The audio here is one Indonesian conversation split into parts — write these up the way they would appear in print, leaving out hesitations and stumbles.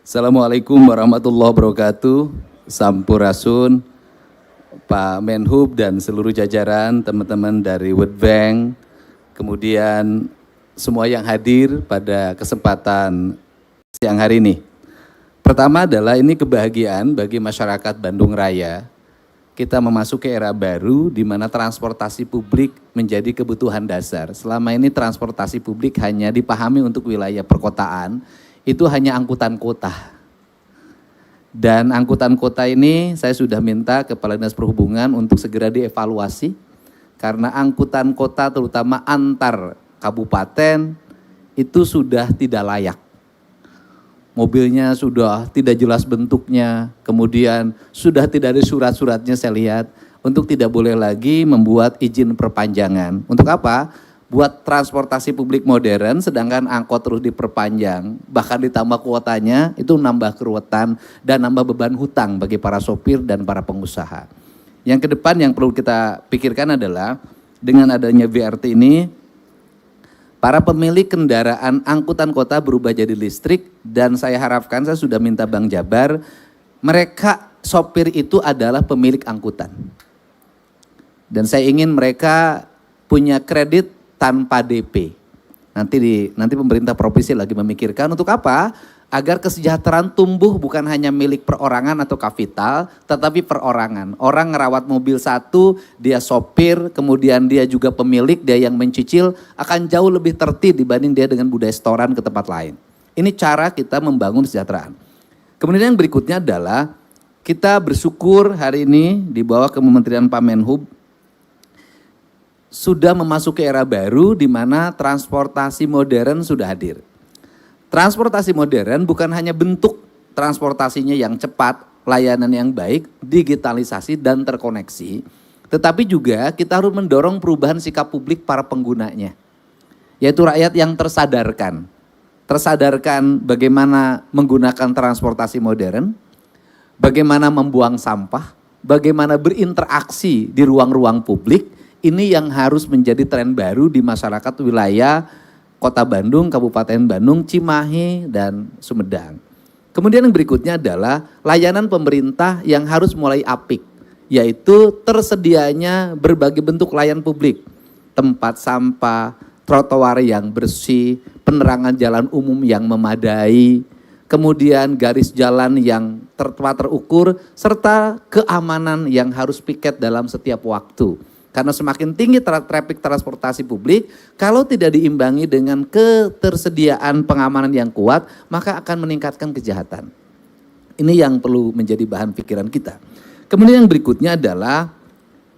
Assalamualaikum warahmatullahi wabarakatuh. Sampurasun, Pak Menhub dan seluruh jajaran, teman-teman dari World Bank, kemudian semua yang hadir pada kesempatan siang hari ini. Pertama adalah ini kebahagiaan bagi masyarakat Bandung Raya. Kita memasuki era baru di mana transportasi publik menjadi kebutuhan dasar. Selama ini transportasi publik hanya dipahami untuk wilayah perkotaan, itu hanya angkutan kota. Dan angkutan kota ini saya sudah minta Kepala Dinas Perhubungan untuk segera dievaluasi, karena angkutan kota terutama antar kabupaten itu sudah tidak layak. Mobilnya sudah tidak jelas bentuknya, kemudian sudah tidak ada surat-suratnya saya lihat, untuk tidak boleh lagi membuat izin perpanjangan. Untuk apa? Buat transportasi publik modern, sedangkan angkot terus diperpanjang, bahkan ditambah kuotanya, itu nambah keruwetan dan nambah beban hutang bagi para sopir dan para pengusaha. Yang ke depan yang perlu kita pikirkan adalah, dengan adanya BRT ini, para pemilik kendaraan angkutan kota berubah jadi listrik, dan saya harapkan, saya sudah minta Bang Jabar, mereka sopir itu adalah pemilik angkutan. Dan saya ingin mereka punya kredit tanpa DP. Nanti pemerintah provinsi lagi memikirkan untuk apa? Agar kesejahteraan tumbuh bukan hanya milik perorangan atau kapital, tetapi perorangan. Orang ngerawat mobil satu, dia sopir, kemudian dia juga pemilik, dia yang mencicil, akan jauh lebih tertib dibanding dia dengan budaya setoran ke tempat lain. Ini cara kita membangun kesejahteraan. Kemudian yang berikutnya adalah, kita bersyukur hari ini di bawah Kementerian Pak Menhub, sudah memasuki era baru di mana transportasi modern sudah hadir. Transportasi modern bukan hanya bentuk transportasinya yang cepat, layanan yang baik, digitalisasi dan terkoneksi, tetapi juga kita harus mendorong perubahan sikap publik para penggunanya, yaitu rakyat yang tersadarkan bagaimana menggunakan transportasi modern, bagaimana membuang sampah, bagaimana berinteraksi di ruang-ruang publik. Ini yang harus menjadi tren baru di masyarakat wilayah Kota Bandung, Kabupaten Bandung, Cimahi, dan Sumedang. Kemudian yang berikutnya adalah layanan pemerintah yang harus mulai apik, yaitu tersedianya berbagai bentuk layanan publik, tempat sampah, trotoar yang bersih, penerangan jalan umum yang memadai, kemudian garis jalan yang terukur, serta keamanan yang harus piket dalam setiap waktu. Karena semakin tinggi trafik transportasi publik, kalau tidak diimbangi dengan ketersediaan pengamanan yang kuat, maka akan meningkatkan kejahatan. Ini yang perlu menjadi bahan pikiran kita. Kemudian yang berikutnya adalah,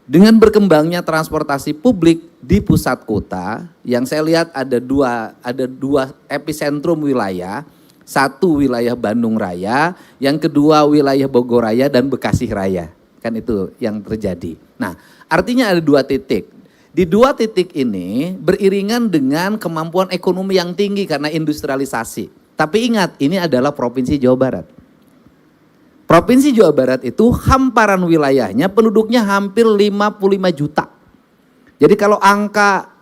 dengan berkembangnya transportasi publik di pusat kota, yang saya lihat ada dua epicentrum wilayah, satu wilayah Bandung Raya, yang kedua wilayah Bogor Raya dan Bekasi Raya. Kan itu yang terjadi. Nah, artinya ada dua titik. Di dua titik ini beriringan dengan kemampuan ekonomi yang tinggi karena industrialisasi. Tapi ingat, ini adalah Provinsi Jawa Barat. Provinsi Jawa Barat itu hamparan wilayahnya penduduknya hampir 55 juta. Jadi kalau angka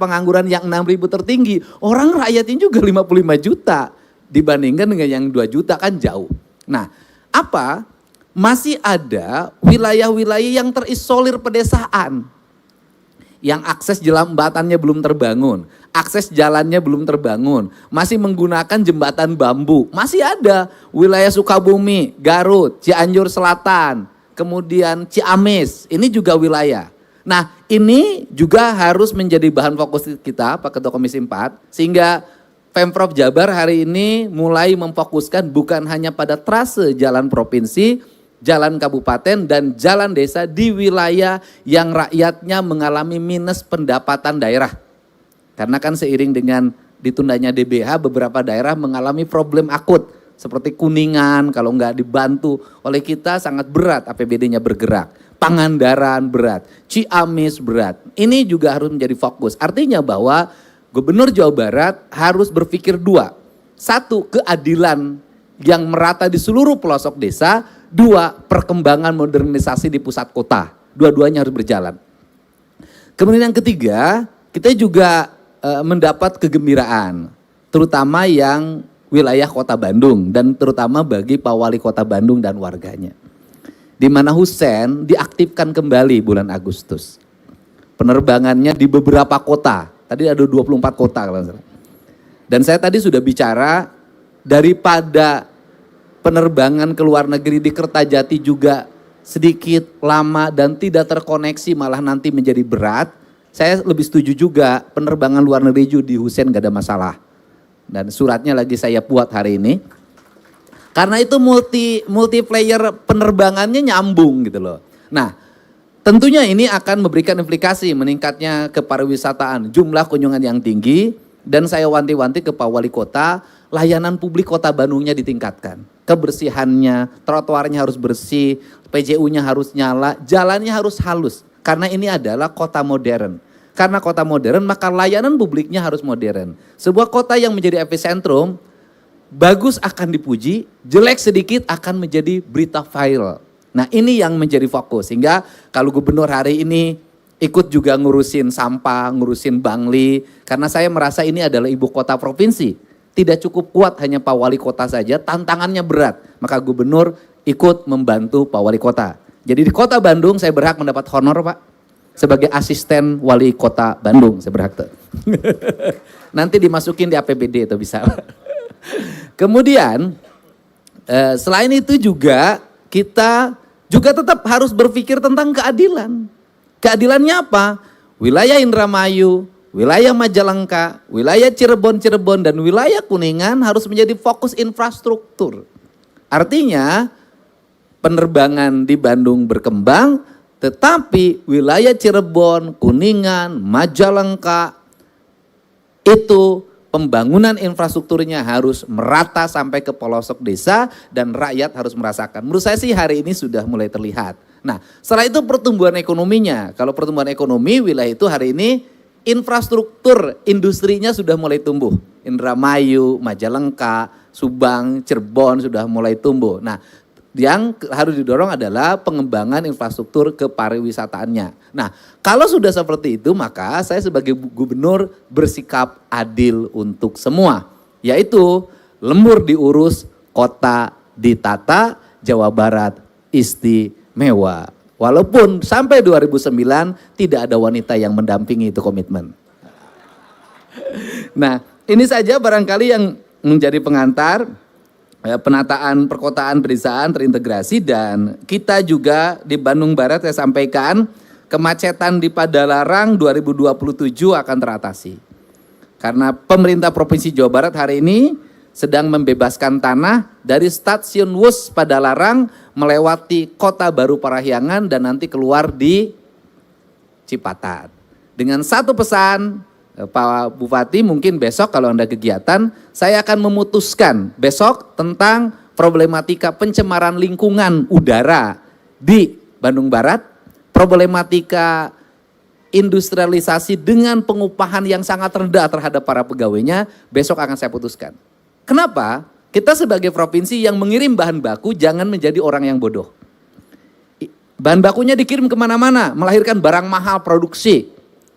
pengangguran yang 6.000 tertinggi, orang rakyatnya juga 55 juta. Dibandingkan dengan yang 2 juta kan jauh. Nah, apa? Masih ada wilayah-wilayah yang terisolir pedesaan, yang akses jembatannya belum terbangun, akses jalannya belum terbangun, masih menggunakan jembatan bambu. Masih ada wilayah Sukabumi, Garut, Cianjur Selatan, kemudian Ciamis, ini juga wilayah. Nah, ini juga harus menjadi bahan fokus kita, Pak Ketua Komisi 4, sehingga Pemprov Jabar hari ini mulai memfokuskan bukan hanya pada trase jalan provinsi, jalan kabupaten dan jalan desa di wilayah yang rakyatnya mengalami minus pendapatan daerah. Karena kan seiring dengan ditundanya DBH, beberapa daerah mengalami problem akut. Seperti Kuningan, kalau nggak dibantu oleh kita sangat berat APBD-nya bergerak. Pangandaran berat, Ciamis berat. Ini juga harus menjadi fokus. Artinya bahwa Gubernur Jawa Barat harus berpikir dua. Satu, keadilan yang merata di seluruh pelosok desa. Dua, perkembangan modernisasi di pusat kota. Dua-duanya harus berjalan. Kemudian yang ketiga, kita juga mendapat kegembiraan. Terutama yang wilayah Kota Bandung dan terutama bagi Pak Wali Kota Bandung dan warganya. Di mana Hussein diaktifkan kembali bulan Agustus. Penerbangannya di beberapa kota. Tadi ada 24 kota kalau salah. Dan saya tadi sudah bicara daripada penerbangan ke luar negeri di Kertajati juga sedikit lama dan tidak terkoneksi malah nanti menjadi berat. Saya lebih setuju juga penerbangan luar negeri juga di Hussein gak ada masalah. Dan suratnya lagi saya buat hari ini. Karena itu multiplayer penerbangannya nyambung gitu loh. Nah, tentunya ini akan memberikan implikasi meningkatnya kepariwisataan, jumlah kunjungan yang tinggi, dan saya wanti-wanti ke Pak Wali Kota, layanan publik Kota Bandungnya ditingkatkan. Kebersihannya, trotoarnya harus bersih, PJU-nya harus nyala, jalannya harus halus. Karena ini adalah kota modern. Karena kota modern, maka layanan publiknya harus modern. Sebuah kota yang menjadi epicentrum, bagus akan dipuji, jelek sedikit akan menjadi berita viral. Nah ini yang menjadi fokus, sehingga kalau gubernur hari ini ikut juga ngurusin sampah, ngurusin Bangli, karena saya merasa ini adalah ibu kota provinsi. Tidak cukup kuat hanya Pak Wali Kota saja, tantangannya berat. Maka gubernur ikut membantu Pak Wali Kota. Jadi di Kota Bandung saya berhak mendapat honor Pak, sebagai asisten Wali Kota Bandung, saya berhak tuh. Nanti dimasukin di APBD itu bisa. Kemudian selain itu juga kita juga tetap harus berpikir tentang keadilan. Keadilannya apa? Wilayah Indramayu, wilayah Majalengka, wilayah Cirebon dan wilayah Kuningan harus menjadi fokus infrastruktur. Artinya penerbangan di Bandung berkembang, tetapi wilayah Cirebon, Kuningan, Majalengka itu pembangunan infrastrukturnya harus merata sampai ke pelosok desa dan rakyat harus merasakan. Menurut saya sih hari ini sudah mulai terlihat. Nah setelah itu pertumbuhan ekonominya. Kalau pertumbuhan ekonomi wilayah itu hari ini infrastruktur industrinya sudah mulai tumbuh. Indramayu, Majalengka, Subang, Cirebon sudah mulai tumbuh. Nah yang harus didorong adalah pengembangan infrastruktur kepariwisataannya. Nah, kalau sudah seperti itu maka saya sebagai gubernur bersikap adil untuk semua. Yaitu lembur diurus, kota ditata, Jawa Barat istimewa. Walaupun sampai 2009 tidak ada wanita yang mendampingi itu komitmen. Nah, ini saja barangkali yang menjadi pengantar. Penataan perkotaan pedesaan terintegrasi dan kita juga di Bandung Barat saya sampaikan kemacetan di Padalarang 2027 akan teratasi. Karena pemerintah Provinsi Jawa Barat hari ini sedang membebaskan tanah dari stasiun Wus Padalarang melewati Kota Baru Parahyangan dan nanti keluar di Cipatat. Dengan satu pesan, Pak Bupati mungkin besok kalau Anda kegiatan, saya akan memutuskan besok tentang problematika pencemaran lingkungan udara di Bandung Barat, problematika industrialisasi dengan pengupahan yang sangat rendah terhadap para pegawainya, besok akan saya putuskan. Kenapa? Kita sebagai provinsi yang mengirim bahan baku jangan menjadi orang yang bodoh. Bahan bakunya dikirim kemana-mana, melahirkan barang mahal produksi.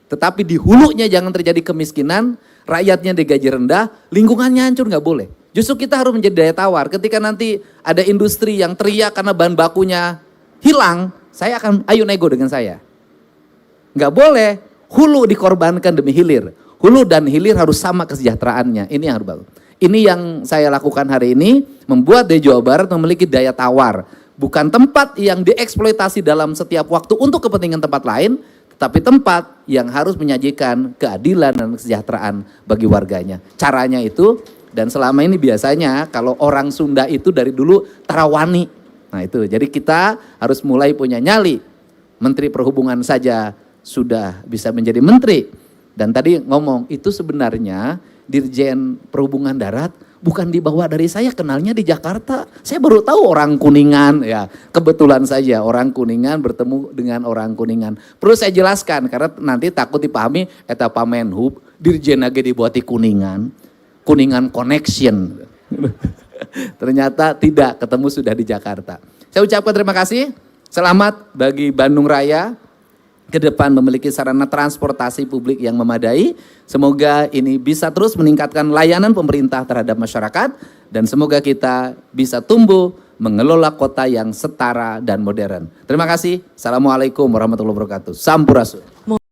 Tetapi di hulunya jangan terjadi kemiskinan, rakyatnya digaji rendah, lingkungannya hancur nggak boleh. Justru kita harus menjadi daya tawar. Ketika nanti ada industri yang teriak karena bahan bakunya hilang, saya akan ayo nego dengan saya. Nggak boleh hulu dikorbankan demi hilir. Hulu dan hilir harus sama kesejahteraannya. Ini yang harus bagus. Ini yang saya lakukan hari ini, membuat di Jawa Barat memiliki daya tawar. Bukan tempat yang dieksploitasi dalam setiap waktu untuk kepentingan tempat lain, tapi tempat yang harus menyajikan keadilan dan kesejahteraan bagi warganya. Caranya itu, dan selama ini biasanya kalau orang Sunda itu dari dulu tarawani. Nah itu, jadi kita harus mulai punya nyali. Menteri Perhubungan saja sudah bisa menjadi menteri. Dan tadi ngomong, itu sebenarnya Dirjen Perhubungan Darat bukan dibawa dari saya, kenalnya di Jakarta. Saya baru tahu orang Kuningan, ya kebetulan saja orang Kuningan bertemu dengan orang Kuningan. Perlu saya jelaskan karena nanti takut dipahami eta Pamenhub Dirjen lagi dibuati Kuningan, Kuningan Connection. Ternyata tidak, ketemu sudah di Jakarta. Saya ucapkan terima kasih, selamat bagi Bandung Raya. ke depan memiliki sarana transportasi publik yang memadai. Semoga ini bisa terus meningkatkan layanan pemerintah terhadap masyarakat dan semoga kita bisa tumbuh mengelola kota yang setara dan modern. Terima kasih. Assalamualaikum warahmatullahi wabarakatuh. Sampurasun.